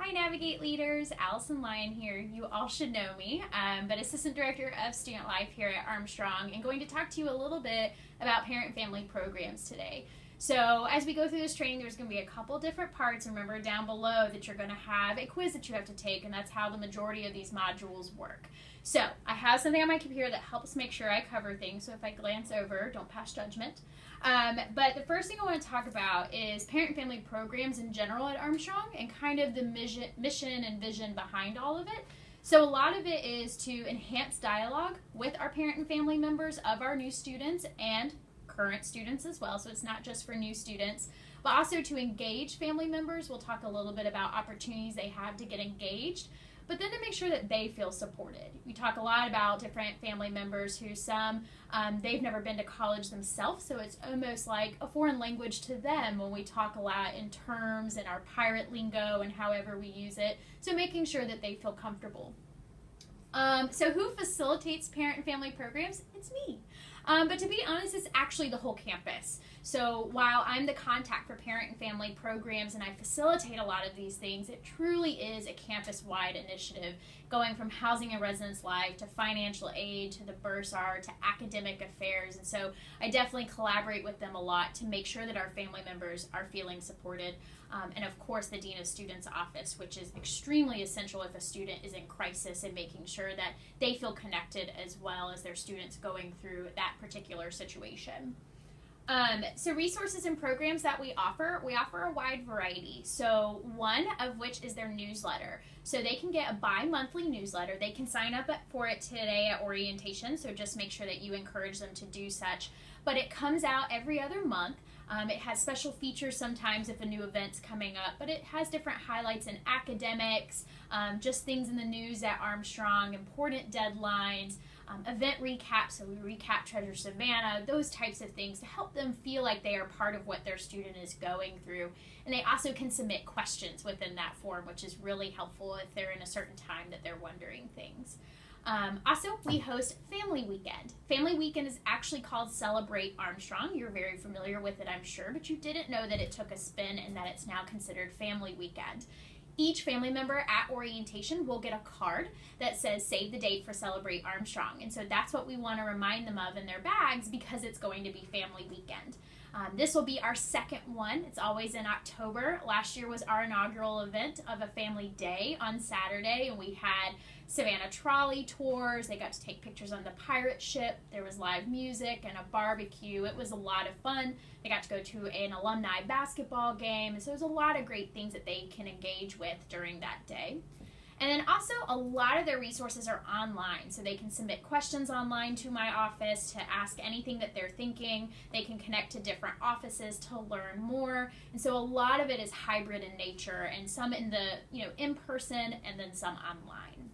Hi Navigate leaders, Allison Lyon here. You all should know me, but Assistant Director of Student Life here at Armstrong, and going to talk to you a little bit about parent family programs today. So as we go through this training, there's going to be a couple different parts. Remember down below that you're going to have a quiz that you have to take, and that's how the majority of these modules work. So I have something on my computer that helps make sure I cover things, so if I glance over, don't pass judgment. But the first thing I want to talk about is parent and family programs in general at Armstrong and kind of the mission and vision behind all of it. So a lot of it is to enhance dialogue with our parent and family members of our new students and current students as well. So it's not just for new students, but also to engage family members. We'll talk a little bit about opportunities they have to get engaged, but then to make sure that they feel supported. We talk a lot about different family members who they've never been to college themselves, so it's almost like a foreign language to them when we talk a lot in terms and our pirate lingo and however we use it, so making sure that they feel comfortable. So who facilitates parent and family programs? It's me. But to be honest, it's actually the whole campus. So while I'm the contact for parent and family programs and I facilitate a lot of these things, it truly is a campus-wide initiative going from housing and residence life to financial aid to the bursar to academic affairs. And so I definitely collaborate with them a lot to make sure that our family members are feeling supported. And of course the Dean of Students office, which is extremely essential if a student is in crisis and making sure that they feel connected as well as their students going through that particular situation. So resources and programs that we offer a wide variety. So one of which is their newsletter. So they can get a bi-monthly newsletter. They can sign up for it today at orientation, so just make sure that you encourage them to do such. But it comes out every other month. It has special features sometimes if a new event's coming up, but it has different highlights in academics, just things in the news at Armstrong, important deadlines, event recaps, so we recap Treasure Savannah, those types of things to help them feel like they are part of what their student is going through. And they also can submit questions within that form, which is really helpful if they're in a certain time that they're wondering things. Also, we host Family Weekend. Family Weekend is actually called Celebrate Armstrong. You're very familiar with it, I'm sure, but you didn't know that it took a spin and that it's now considered Family Weekend. Each family member at orientation will get a card that says save the date for Celebrate Armstrong. And so that's what we want to remind them of in their bags because it's going to be Family Weekend. This will be our second one. It's always in October. Last year was our inaugural event of a family day on Saturday, and we had Savannah trolley tours. They got to take pictures on the pirate ship. There was live music and a barbecue. It was a lot of fun. They got to go to an alumni basketball game. So there's a lot of great things that they can engage with during that day. And then also a lot of their resources are online, so they can submit questions online to my office to ask anything that they're thinking. They can connect to different offices to learn more. And so a lot of it is hybrid in nature, and some in the in person and then some online.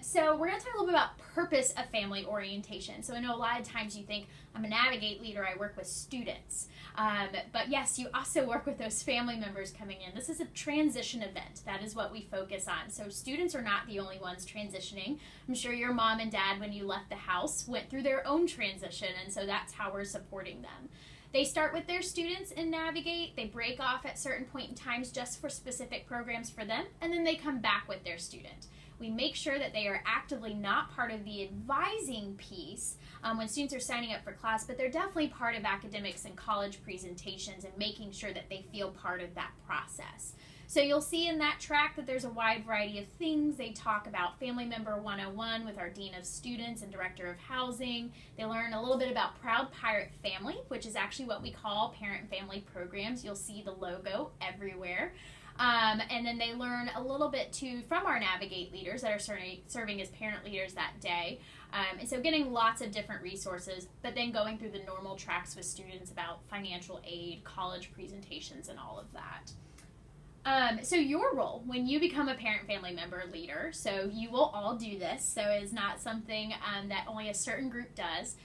So we're going to talk a little bit about purpose of family orientation. So I know a lot of times you think, I'm a Navigate leader, I work with students. But yes, you also work with those family members coming in. This is a transition event. That is what we focus on. So students are not the only ones transitioning. I'm sure your mom and dad, when you left the house, went through their own transition, and so that's how we're supporting them. They start with their students in Navigate. They break off at certain point in times just for specific programs for them, and then they come back with their student. We make sure that they are actively not part of the advising piece when students are signing up for class, but they're definitely part of academics and college presentations and making sure that they feel part of that process. So you'll see in that track that there's a wide variety of things. They talk about Family Member 101 with our Dean of Students and Director of Housing. They learn a little bit about Proud Pirate Family, which is actually what we call parent and family programs. You'll see the logo everywhere. And then they learn a little bit too from our Navigate leaders that are serving as parent leaders that day. And so getting lots of different resources, but then going through the normal tracks with students about financial aid, college presentations, and all of that. So your role when you become a parent family member leader, so you will all do this, so it's not something that only a certain group does.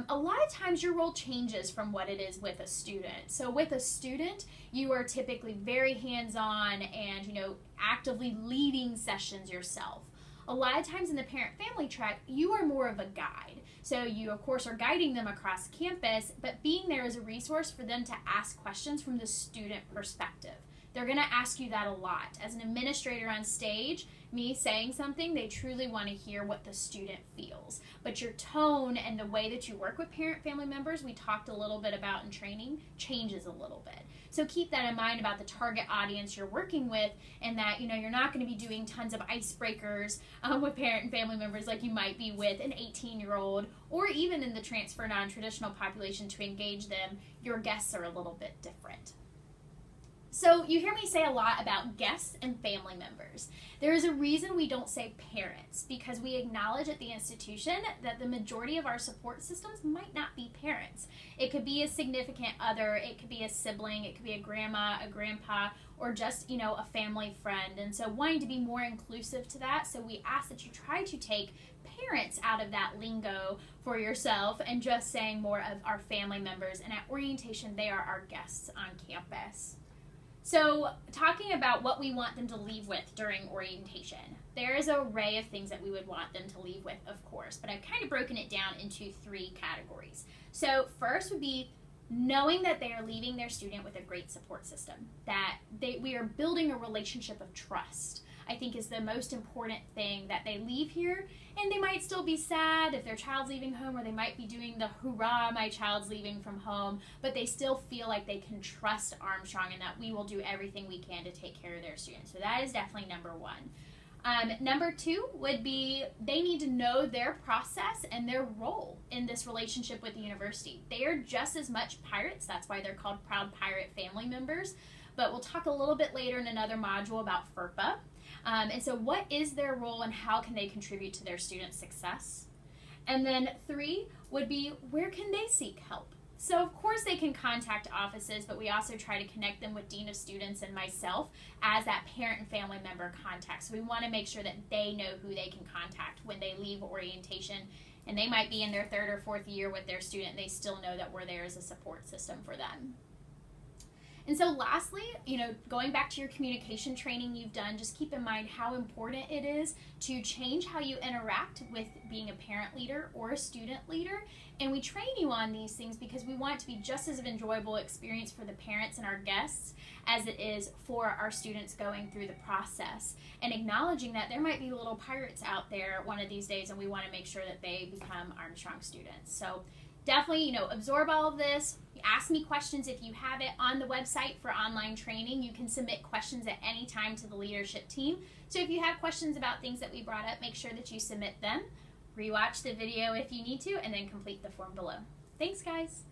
A lot of times your role changes from what it is with a student. So with a student, you are typically very hands-on and actively leading sessions yourself. A lot of times in the parent-family track, you are more of a guide. So you, of course, are guiding them across campus, but being there as a resource for them to ask questions from the student perspective. They're going to ask you that a lot. As an administrator on stage, me saying something, they truly want to hear what the student feels. But your tone and the way that you work with parent-family members, we talked a little bit about in training, changes a little bit. So keep that in mind about the target audience you're working with, and that, you know, you're not going to be doing tons of icebreakers with parent and family members like you might be with an 18-year-old, or even in the transfer non-traditional population to engage them. Your guests are a little bit different. So you hear me say a lot about guests and family members. There is a reason we don't say parents, because we acknowledge at the institution that the majority of our support systems might not be parents. It could be a significant other, it could be a sibling, it could be a grandma, a grandpa, or just, you know, a family friend. And so wanting to be more inclusive to that, so we ask that you try to take parents out of that lingo for yourself and just saying more of our family members. And at orientation, they are our guests on campus. So talking about what we want them to leave with during orientation, there is an array of things that we would want them to leave with, of course, but I've kind of broken it down into 3 categories. So first would be knowing that they are leaving their student with a great support system, that we are building a relationship of trust. I think is the most important thing, that they leave here and they might still be sad if their child's leaving home, or they might be doing the hoorah, my child's leaving from home, but they still feel like they can trust Armstrong and that we will do everything we can to take care of their students. So that is definitely number 1. Number 2 would be they need to know their process and their role in this relationship with the university. They are just as much pirates. That's why they're called Proud Pirate Family Members. But we'll talk a little bit later in another module about FERPA. And so what is their role and how can they contribute to their students' success? And then 3 would be, where can they seek help? So of course they can contact offices, but we also try to connect them with Dean of Students and myself as that parent and family member contact. So we want to make sure that they know who they can contact when they leave orientation. And they might be in their 3rd or 4th year with their student. They still know that we're there as a support system for them. And so lastly, you know, going back to your communication training you've done, just keep in mind how important it is to change how you interact with being a parent leader or a student leader. And we train you on these things because we want it to be just as an enjoyable experience for the parents and our guests as it is for our students going through the process. And acknowledging that there might be little pirates out there one of these days, and we want to make sure that they become Armstrong students. So definitely, you know, absorb all of this. Ask me questions if you have it on the website for online training. You can submit questions at any time to the leadership team. So if you have questions about things that we brought up, make sure that you submit them. Rewatch the video if you need to, and then complete the form below. Thanks, guys.